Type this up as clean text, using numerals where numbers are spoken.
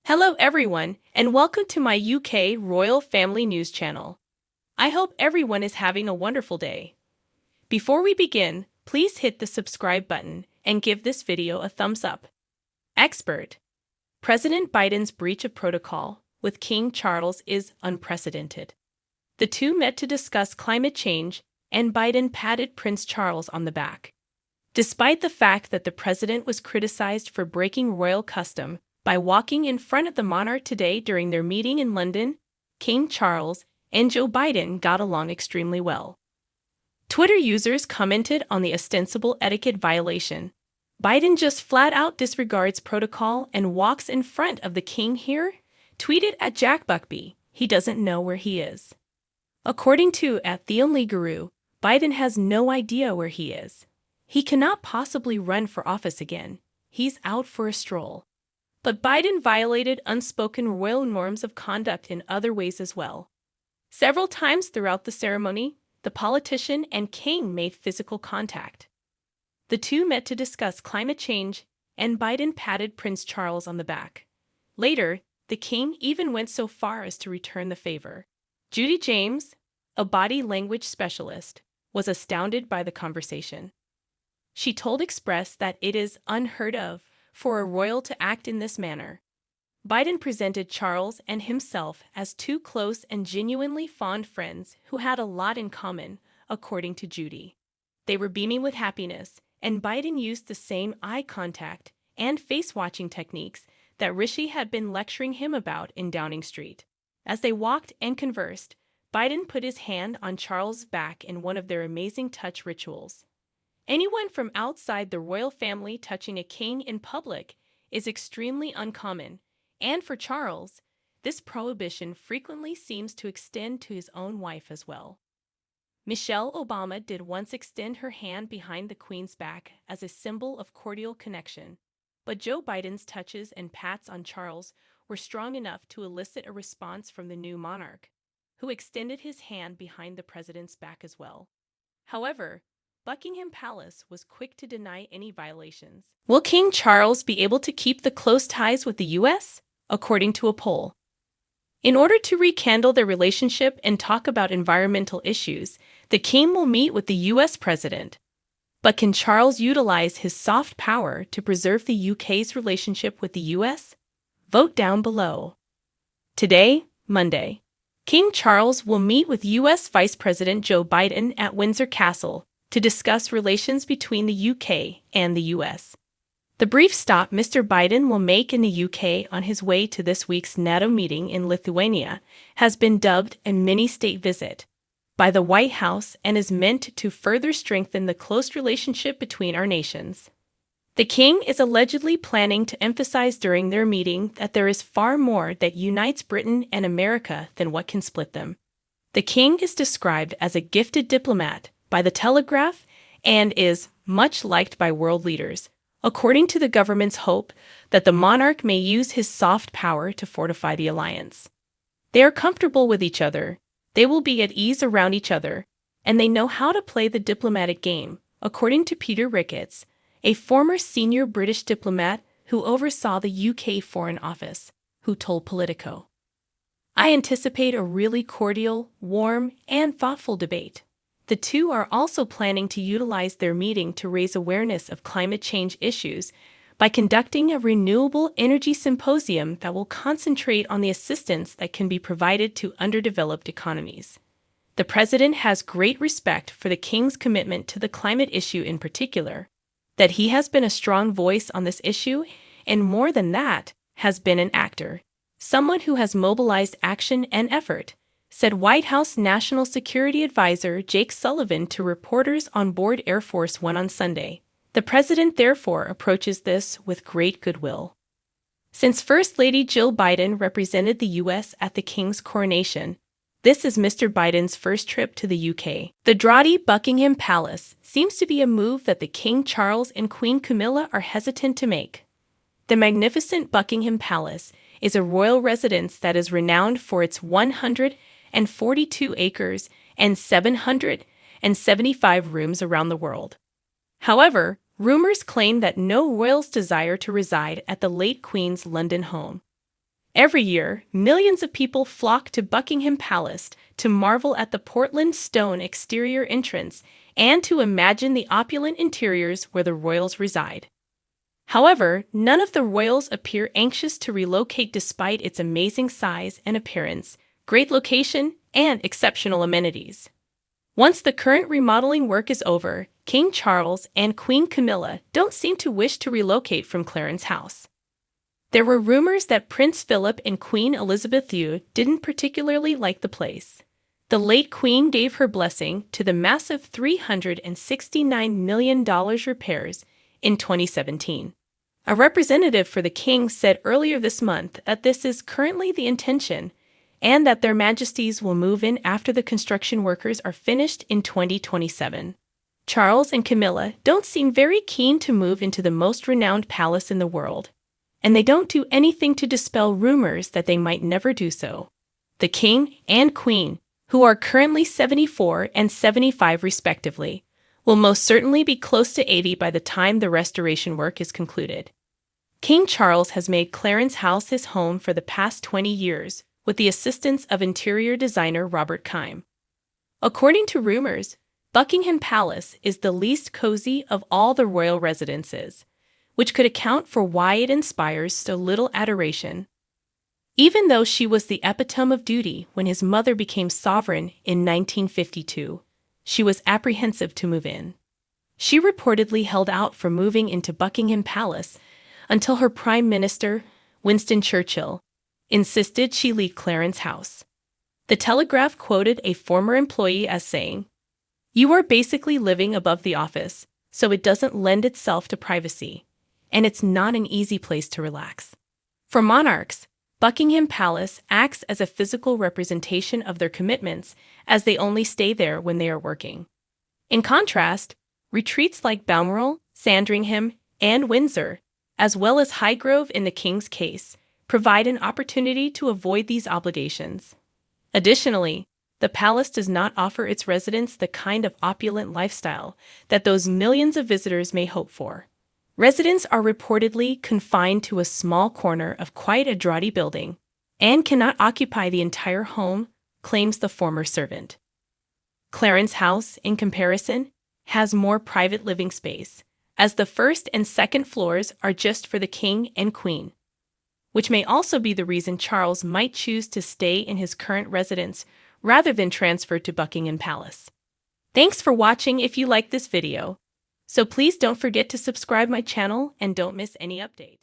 Hello everyone, and welcome to my UK Royal Family News channel. I hope everyone is having a wonderful day. Before we begin, please hit the subscribe button and give this video a thumbs up. Expert: President Biden's breach of protocol with King Charles is unprecedented. The two met to discuss climate change, and Biden patted Prince Charles on the back. Despite the fact that the president was criticized for breaking royal custom by walking in front of the monarch today during their meeting in London, King Charles and Joe Biden got along extremely well. Twitter users commented on the ostensible etiquette violation. "Biden just flat out disregards protocol and walks in front of the king here," tweeted at Jack Buckby. "He doesn't know where he is." According to @TheOnlyGuru, Biden has no idea where he is. He cannot possibly run for office again. He's out for a stroll. But Biden violated unspoken royal norms of conduct in other ways as well. Several times throughout the ceremony, the politician and king made physical contact. The two met to discuss climate change, and Biden patted Prince Charles on the back. Later, the king even went so far as to return the favor. Judy James, a body language specialist, was astounded by the conversation. She told Express that it is unheard of for a royal to act in this manner. Biden presented Charles and himself as two close and genuinely fond friends who had a lot in common, according to Judy. They were beaming with happiness, and Biden used the same eye contact and face-watching techniques that Rishi had been lecturing him about in Downing Street. As they walked and conversed, Biden put his hand on Charles' back in one of their amazing touch rituals. Anyone from outside the royal family touching a king in public is extremely uncommon, and for Charles, this prohibition frequently seems to extend to his own wife as well. Michelle Obama did once extend her hand behind the Queen's back as a symbol of cordial connection, but Joe Biden's touches and pats on Charles were strong enough to elicit a response from the new monarch, who extended his hand behind the president's back as well. However, Buckingham Palace was quick to deny any violations. Will King Charles be able to keep the close ties with the U.S.? According to a poll. In order to rekindle their relationship and talk about environmental issues, the king will meet with the U.S. president. But can Charles utilize his soft power to preserve the UK's relationship with the U.S.? Vote down below. Today, Monday, King Charles will meet with U.S. Vice President Joe Biden at Windsor Castle to discuss relations between the UK and the US. The brief stop Mr. Biden will make in the UK on his way to this week's NATO meeting in Lithuania has been dubbed a mini-state visit by the White House and is meant to further strengthen the close relationship between our nations. The king is allegedly planning to emphasize during their meeting that there is far more that unites Britain and America than what can split them. The king is described as a gifted diplomat by The Telegraph and is much liked by world leaders, according to the government's hope that the monarch may use his soft power to fortify the alliance. They are comfortable with each other, they will be at ease around each other, and they know how to play the diplomatic game, according to Peter Ricketts, a former senior British diplomat who oversaw the UK Foreign Office, who told Politico. "I anticipate a really cordial, warm, and thoughtful debate." The two are also planning to utilize their meeting to raise awareness of climate change issues by conducting a renewable energy symposium that will concentrate on the assistance that can be provided to underdeveloped economies. The president has great respect for the king's commitment to the climate issue in particular, that he has been a strong voice on this issue, and more than that, has been an actor, someone who has mobilized action and effort, said White House National Security Advisor Jake Sullivan to reporters on board Air Force One on Sunday. The president therefore approaches this with great goodwill. Since First Lady Jill Biden represented the U.S. at the King's coronation, this is Mr. Biden's first trip to the UK. The draughty Buckingham Palace seems to be a move that the King Charles and Queen Camilla are hesitant to make. The magnificent Buckingham Palace is a royal residence that is renowned for its 142 acres and 775 rooms around the world. However, rumors claim that no royals desire to reside at the late Queen's London home. Every year, millions of people flock to Buckingham Palace to marvel at the Portland stone exterior entrance and to imagine the opulent interiors where the royals reside. However, none of the royals appear anxious to relocate despite its amazing size and appearance, great location, and exceptional amenities. Once the current remodeling work is over, King Charles and Queen Camilla don't seem to wish to relocate from Clarence House. There were rumors that Prince Philip and Queen Elizabeth II didn't particularly like the place. The late Queen gave her blessing to the massive $369 million repairs in 2017. A representative for the king said earlier this month that this is currently the intention and that their majesties will move in after the construction workers are finished in 2027. Charles and Camilla don't seem very keen to move into the most renowned palace in the world, and they don't do anything to dispel rumors that they might never do so. The king and queen, who are currently 74 and 75 respectively, will most certainly be close to 80 by the time the restoration work is concluded. King Charles has made Clarence House his home for the past 20 years, with the assistance of interior designer Robert Keim. According to rumors, Buckingham Palace is the least cozy of all the royal residences, which could account for why it inspires so little adoration. Even though she was the epitome of duty when his mother became sovereign in 1952, she was apprehensive to move in. She reportedly held out for moving into Buckingham Palace until her Prime Minister, Winston Churchill, insisted she leave Clarence House. The Telegraph quoted a former employee as saying, "You are basically living above the office, so it doesn't lend itself to privacy, and it's not an easy place to relax." For monarchs, Buckingham Palace acts as a physical representation of their commitments, as they only stay there when they are working. In contrast, retreats like Balmoral, Sandringham, and Windsor, as well as Highgrove in the King's case, provide an opportunity to avoid these obligations. Additionally, the palace does not offer its residents the kind of opulent lifestyle that those millions of visitors may hope for. Residents are reportedly confined to a small corner of quite a draughty building and cannot occupy the entire home, claims the former servant. Clarence House, in comparison, has more private living space, as the first and second floors are just for the king and queen, which may also be the reason Charles might choose to stay in his current residence rather than transfer to Buckingham Palace. Thanks for watching if you liked this video. So please don't forget to subscribe my channel and don't miss any update.